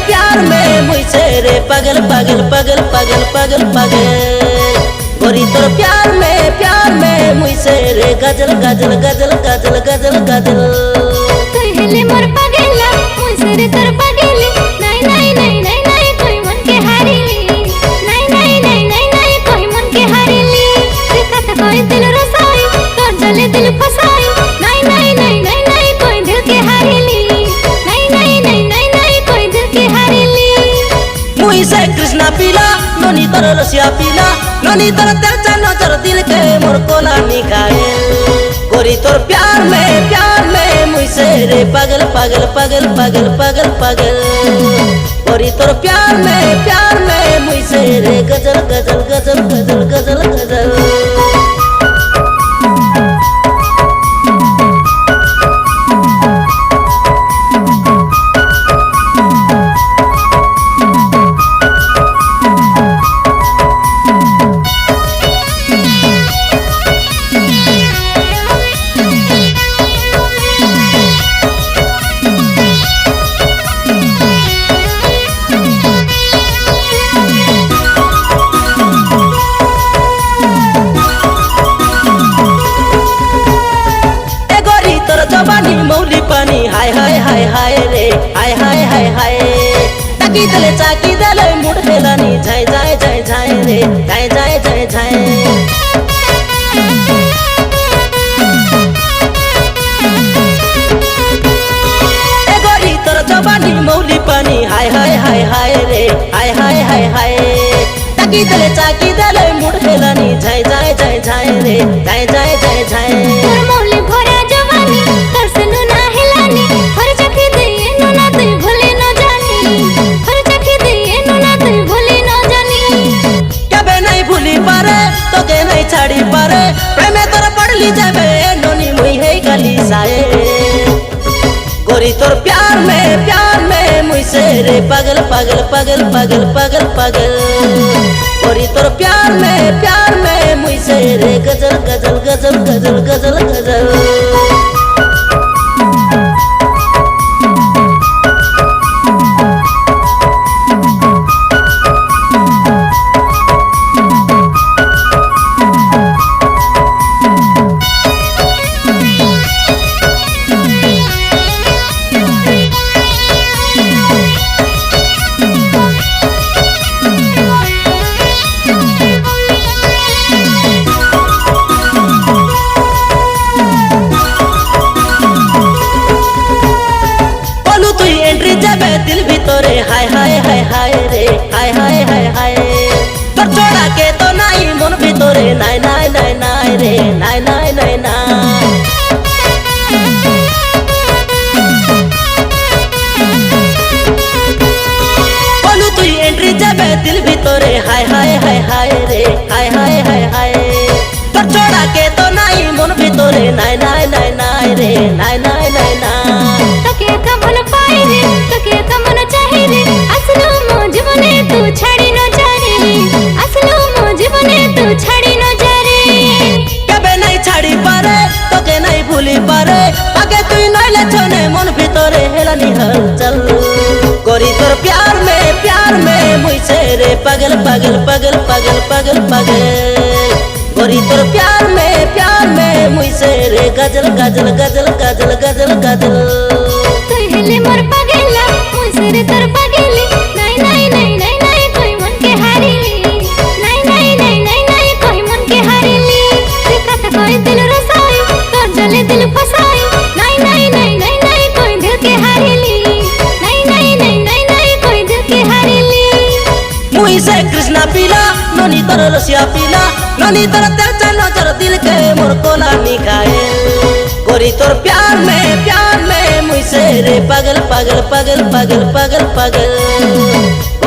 प्यार में मुझसे रे पागल पागल पागल पागल पागल पागल गोरी तोर प्यार में मुझसे रे गजल गजल गजल गजल गजल गजल कहले मोर पागला मुझसे रे तोर पागल नहीं नहीं नहीं नहीं नहीं कोई मन के हारेली नहीं नहीं नहीं नहीं नहीं कोई मन के हारेली देखा था कोई दिल रसाई तोर जले दिल फसाई नहीं नहीं नहीं नहीं नहीं कोई दिल के हारेली मुझसे कृष्णा पीला नोनी तर रसिया पीला नोनी तर तेरचा नजर दिल के मोर कोला निकाए गोरी तोर प्यार में मुझसे रे पागल पागल पागल पागल पागल पागल गोरी तोर प्यार में मुझसे रे गजल गजल गजल गजल गजल गजल जवानी मौली पानी हाय हाय हाय हाय रे हाय हाय हाय हाय चाकी दले मुड़ हेलानी झाय झाय झाय झाय रे झाय झाय झाय झाय ए गोरी तोर जवानी मौली पानी हाय हाय हाय हाय रे हाय हाय हाय हाय चाकी दले मुड़ हेलानी झाय झाय झाय झाय रे झाय झाय झाय झाय मौली भरा जवानी तोर से नुना हिलानी हर चखी दिए नुना तू भूले न जानी हर चखी दिए नुना तू भूले न जानी कबे नहीं भूली पारे तो के नहीं छाड़ी पारे प्रेम तोर पड़ली जाबे नोनी मुई है गली साए गोरी तोर प्यार में मुझसे रे पागल पागल पागल पागल पागल पागल गोरी तोर प्यार में मुझसे रे गजल गजल गजल गजल गजल गजल दिल भी तोरे हाय हाय हाय हाय रे हाय हाय हाय हाय तो छोड़ा के तो नहीं मन भी तोरे नाय नाय नाय नाय रे नाय नाय नाय नाय बोलू तू एंट्री जाबे दिल भी तोरे हाय हाय हाय हाय रे हाय हाय हाय हाय तो छोड़ा के तो नहीं मन भी तोरे नाय नाय नाय नाय रे नाय नाय नाय नाय तके कमल पाई रे तके कमल चाहे रे असलो मौज बने तू छड़ी न जारे असलो मौज बने तू छड़ी न जारे कबे नहीं छाड़ी पारे तो के नहीं भूली पारे आगे तू नहीं ले छोने मन भीतरे हेलानी हलचल गोरी तोर प्यार में मुझसे रे पागल पागल पागल पागल पागल पागल गोरी तोर प्यार में मुझसे रे गजल गजल गजल गजल गजल गजल कहले मोर पागला मुझसे रे तोर पागली नहीं नहीं नहीं नहीं नहीं कोई मन के हारेली नहीं नहीं नहीं नहीं नहीं कोई मन के हारेली देखा था कोई दिल रसाई तोर जले दिल फसाई नहीं नहीं नहीं नहीं नहीं कोई दिल के हारेली नहीं नहीं नहीं नहीं नहीं कोई दिल के हारेली मुझसे कृष्णा पीला नोनी तर रसिया पीला नोनी तर तेरचा नजर दिल के मोर कोला निकाए गोरी तोर प्यार में रे पागल पागल पागल पागल पागल पागल